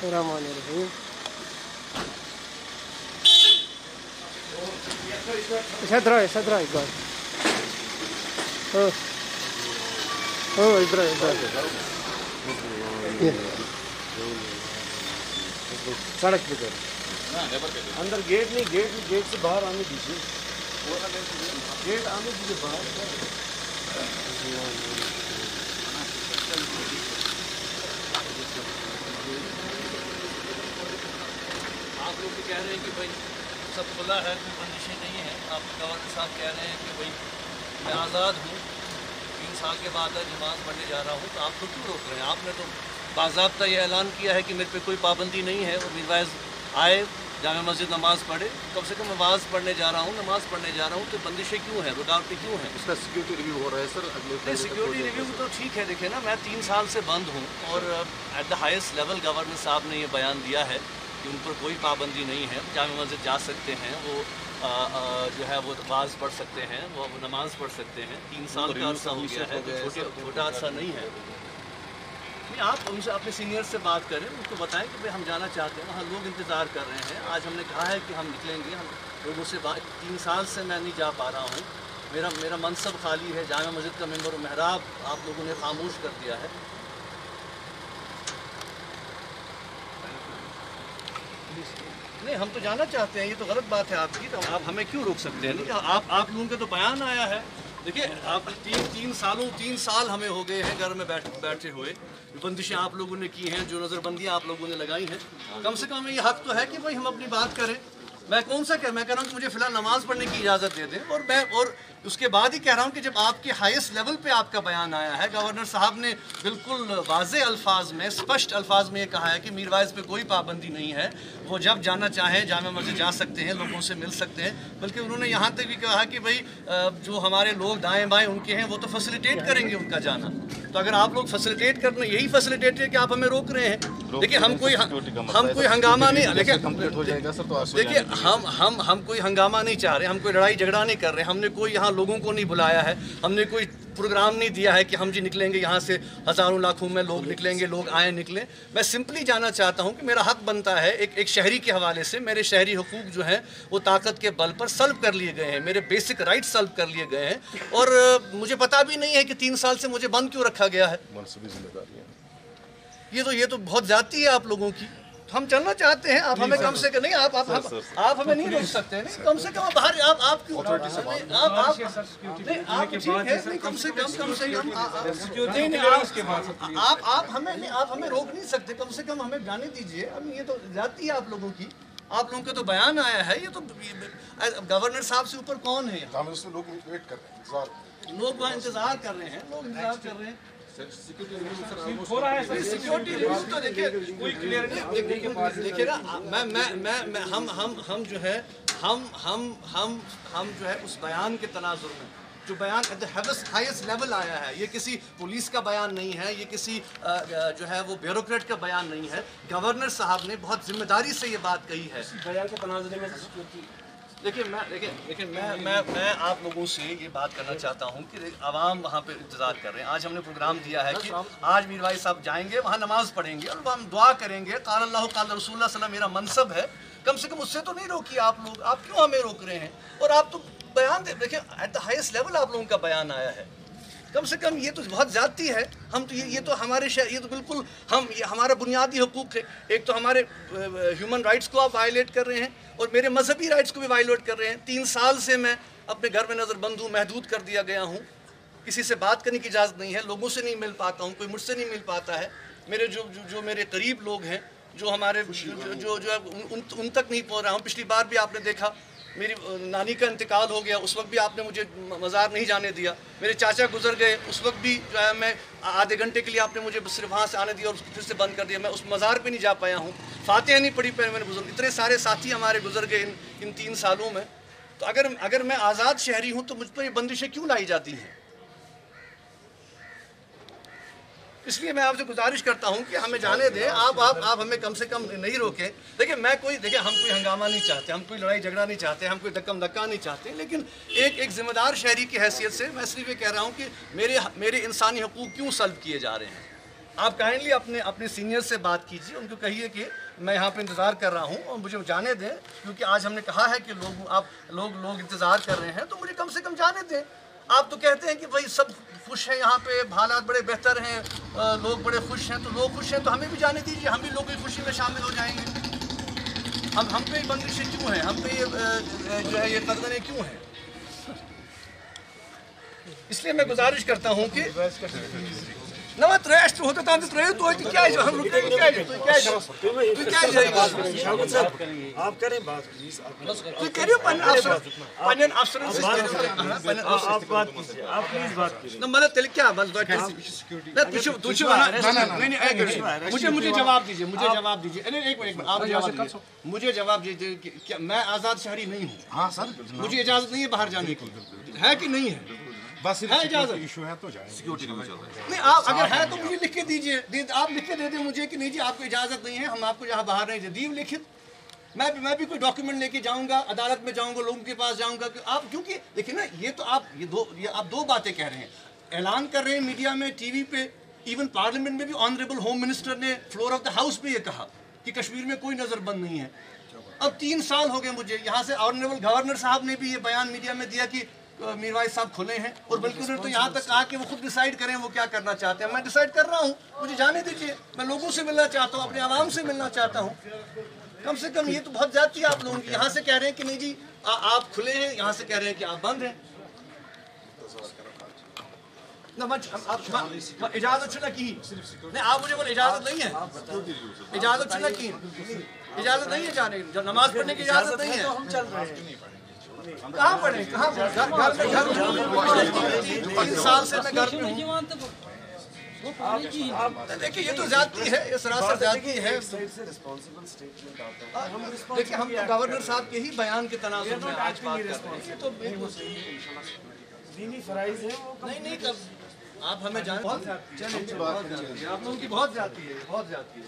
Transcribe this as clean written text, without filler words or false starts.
रहमानिर्रहीम। इधर एक बार। इधर सड़क पे कर अंदर गेट नहीं, गेट से बाहर आने दीजिए, गेट आने दीजिए बाहर। आप लोग भी कह रहे हैं कि भाई सब खुला है, कोई बंदिशें नहीं है। आप गवर्नर साहब कह रहे हैं कि भाई मैं आज़ाद हूँ, 3 साल के बाद नमाज़ पढ़ने जा रहा हूँ, तो आप लोग क्यों रोक रहे हैं? आपने तो बाज़ाब्ता ये ऐलान किया है कि मेरे पे कोई पाबंदी नहीं है और मीरवाइज़ आए जामे मस्जिद नमाज़ पढ़े। कम से कम नमाज़ पढ़ने जा रहा हूँ, नमाज़ पढ़ने जा रहा हूँ, तो बंदिशें क्यों हैं, रुकावटें क्यों हैं? उसका सिक्योरिटी रिव्यू हो रहा है सर अगले सिक्योरिटी रिव्यू तो ठीक है। देखिए ना, मैं 3 साल से बंद हूँ और at the highest level governor साहब ने ये बयान दिया है कि उन पर कोई पाबंदी नहीं है, जामे मस्जिद जा सकते हैं, वो जो है वो वाज पढ़ सकते हैं, वो नमाज पढ़ सकते हैं। 3 साल का अर्सा हो गया है, छोटा अर्सा नहीं है। नहीं, आप उनसे अपने सीनियर से बात करें, उनको बताएं कि भाई हम जाना चाहते हैं, वहाँ लोग इंतज़ार कर रहे हैं। आज हमने कहा है कि हम निकलेंगे, हम लोगों से बात 3 साल से मैं नहीं जा पा रहा हूँ, मेरा मनसब खाली है, जामे मस्जिद का मेंबर व महराब आप लोगों ने खामोश कर दिया है। नहीं, हम तो जाना चाहते हैं, ये तो गलत बात है आपकी, तो आप हमें क्यों रोक सकते हैं? नहीं, आप लोगों का तो बयान आया है। देखिए, आप 3 साल हमें हो गए हैं घर में बैठे हुए। बंदिशें आप लोगों ने की हैं, जो नज़रबंदियाँ आप लोगों ने लगाई हैं, कम से कम ये हक तो है कि भाई हम अपनी बात करें। मैं कह रहा हूँ कि मुझे फ़िलहाल नमाज़ पढ़ने की इजाज़त दे दें, और उसके बाद ही कह रहा हूँ कि जब आपके हाईएस्ट लेवल पे आपका बयान आया है, गवर्नर साहब ने बिल्कुल वाज़े अल्फाज में, स्पष्ट अल्फाज में ये कहा है कि मीरवाइज़ पे कोई पाबंदी नहीं है, वो जब जाना चाहें जामे मस्जिद जा सकते हैं, लोगों से मिल सकते हैं। बल्कि उन्होंने यहाँ तक भी कहा कि भाई जो हमारे लोग दाएँ बाएँ उनके हैं, वो तो फैसिलिटेट करेंगे उनका जाना। तो अगर आप लोग फैसिलिटेट करने, यही फैसिलिटेट है कि आप हमें रोक रहे हैं। देखिए, हम कोई हंगामा नहीं, देखिए हम कोई हंगामा नहीं चाह रहे, हम कोई लड़ाई झगड़ा नहीं कर रहे, हमने कोई यहाँ लोगों को नहीं बुलाया है, हमने कोई प्रोग्राम नहीं दिया है कि हम जी निकलेंगे यहाँ से, हज़ारों लाखों में लोग निकलेंगे, लोग आए निकलें। मैं सिंपली जाना चाहता हूँ कि मेरा हक बनता है, एक शहरी के हवाले से मेरे शहरी हुकूक जो हैं वो ताकत के बल पर सल्ब कर लिए गए हैं, मेरे बेसिक राइट्स सल्ब कर लिए गए हैं, और मुझे पता भी नहीं है कि 3 साल से मुझे बंद क्यों रखा गया है। ये तो बहुत ज़्यादती है आप लोगों की। हम चलना चाहते हैं, आप हमें कम से कम नहीं, आप हमें नहीं रोक सकते, नहीं, कम से कम बाहर आप क्यों, आप ठीक है, नहीं, कम से कम आप हमें रोक नहीं सकते, कम से कम हमें जाने दीजिए। अब ये तो जाती है आप लोगों की, आप लोगों का तो बयान आया है, ये तो गवर्नर साहब से ऊपर कौन है? लोग वेट कर रहे हैं, लोग वहाँ इंतजार कर रहे हैं, सिक्योरिटी रिव्यू तो देखिए कोई क्लियर नहीं। देखिए ना, हम जो है उस बयान के तनाजुर में, जो बयान एट द हाईएस्ट लेवल आया है, ये किसी पुलिस का बयान नहीं है, ये किसी जो है वो ब्यूरोक्रेट का बयान नहीं है। गवर्नर साहब ने बहुत जिम्मेदारी से ये बात कही है। बयान के तनाजुर में देखिए मैं आप लोगों से ये बात करना चाहता हूँ कि आवाम वहाँ पे इंतज़ार कर रहे हैं। आज हमने प्रोग्राम दिया है कि आज मीरवाइज़ साहब जाएंगे, वहाँ नमाज़ पढ़ेंगे और हम दुआ करेंगे, क़ाल अल्लाहु क़ाल रसूलुल्लाह सल्लल्लाहु अलैहि वसल्लम मेरा मनसब है। कम से कम उससे तो नहीं रोकिए आप लोग, आप क्यों हमें रोक रहे हैं? और आप तो बयान दे, देखिए एट द हाईएस्ट लेवल आप लोगों का बयान आया है, कम से कम ये तो बहुत ज़्यादती है। हम तो ये तो हमारे ये तो बिल्कुल ये हमारा बुनियादी हुकूक है। एक तो हमारे ह्यूमन राइट्स को आप वायलेट कर रहे हैं और मेरे मजहबी राइट्स को भी वायलेट कर रहे हैं। 3 साल से मैं अपने घर में नज़रबंद हूँ, महदूद कर दिया गया हूँ, किसी से बात करने की इजाज़त नहीं है, लोगों से नहीं मिल पाता हूँ, कोई मुझसे नहीं मिल पाता है। मेरे जो मेरे करीब लोग हैं, जो हमारे जो है उन तक नहीं पहुँच रहा हूँ। पिछली बार भी आपने देखा मेरी नानी का इंतकाल हो गया, उस वक्त भी आपने मुझे मज़ार नहीं जाने दिया। मेरे चाचा गुजर गए, उस वक्त भी जो है मैं आधे घंटे के लिए आपने मुझे सिर्फ वहाँ से आने दिया और फिर से बंद कर दिया। मैं उस मज़ार पे नहीं जा पाया हूँ, फातिहा नहीं पढ़ी पाई मैंने बुजुर्ग। इतने सारे साथी हमारे गुजर गए इन 3 सालों में। तो अगर मैं आज़ाद शहरी हूँ तो मुझ पर ये बंदिशें क्यों लाई जाती हैं? इसलिए मैं आपसे गुजारिश करता हूं कि हमें जाने दें, आप हमें कम से कम नहीं रोकें। देखिए हम कोई हंगामा नहीं चाहते, हम कोई लड़ाई झगड़ा नहीं चाहते, हम कोई धक्कम धक्का नहीं चाहते, लेकिन एक जिम्मेदार शहरी की हैसियत से मैं सिर्फ ये कह रहा हूं कि मेरे इंसानी हकूक़ क्यों सल्ब किए जा रहे हैं। आप काइंडली अपने अपने सीनियर से बात कीजिए, उनको कहिए कि मैं यहाँ पे इंतज़ार कर रहा हूँ और मुझे जाने दें, क्योंकि आज हमने कहा है कि लोग इंतज़ार कर रहे हैं, तो मुझे कम से कम जाने दें। आप तो कहते हैं कि भाई सब खुश हैं, यहाँ पे हालात बड़े बेहतर हैं, लोग बड़े खुश हैं, तो लोग खुश हैं तो हमें भी जाने दीजिए, हम भी लोगों की खुशी में शामिल हो जाएंगे। हम पे बंदिशें क्यों हैं, हम पे जो है ये कदरें क्यों हैं? इसलिए मैं गुजारिश करता हूँ कि नवा ट्रैश होता था तो ट्रेन तो क्या है, हम रुकेंगे क्या है, तो क्या जाएगा आप करें बात प्लीज, तो कह रहे हो पन्ने अफसरों से आप बात कीजिए, आप प्लीज बात कीजिए ना, मतलब तेल क्या बस मुझे जवाब दीजिए, एक मिनट आप मुझे जवाब दीजिए कि क्या मैं आज़ाद शहरी नहीं हूँ? हाँ सर, मुझे इजाज़त नहीं है बाहर जाने की, है कि नहीं है? बस है इजाज़त? इशू है तो जाए। सिक्योरिटी नहीं, आप अगर है तो मुझे लिख के दीजिए, आप लिख के दे दें मुझे कि नहीं जी आपको इजाज़त नहीं है, हम आपको यहाँ बाहर नहीं दी लिखित। मैं भी कोई डॉक्यूमेंट लेके जाऊंगा, अदालत में जाऊंगा, लोगों के पास जाऊंगा कि आप, क्योंकि देखिए ना, ये तो आप आप दो बातें कह रहे हैं, ऐलान कर रहे हैं मीडिया में, टीवी पे, इवन पार्लियामेंट में भी ऑनरेबल होम मिनिस्टर ने फ्लोर ऑफ द हाउस पे ये कहा कि कश्मीर में कोई नज़रबंद नहीं है। अब 3 साल हो गए मुझे यहाँ से, ऑनरेबल गवर्नर साहब ने भी ये बयान मीडिया में दिया कि मीरवाइज साहब खुले हैं, और बल्कि उन्होंने तो यहाँ तक कहा कि वो खुद डिसाइड करें वो क्या करना चाहते हैं। मैं डिसाइड कर रहा हूँ, मुझे जाने दीजिए, मैं लोगों से मिलना चाहता हूँ, अपने आवाम से मिलना चाहता हूँ। कम से कम ये तो बहुत ज्यादती है आप लोगों की, यहाँ से कह रहे हैं कि नहीं जी आप खुले हैं, यहाँ से कह रहे हैं कि आप बंद हैं। इजाजत छुना की नहीं, आप मुझे बोले इजाजत नहीं है, इजाजत छुना की इजाजत नहीं है जाने की, नमाज पढ़ने की इजाजत नहीं है, तो हम चल रहे हैं। कहाँ पढ़े, कहाँ घर 3 साल से मैं घर में हूँ। देखिए ये तो ज्यादती है, ये सरासर ज्यादती है। देखिए हम तो गवर्नर साहब के ही बयान के तनाजुर में आज बात कर रहे हैं, तो बिल्कुल सही है, दीनी फराइज है वो। नहीं कब आप हमें जान, चलिए आप लोगों की बहुत ज्यादती है, बहुत ज्यादती है।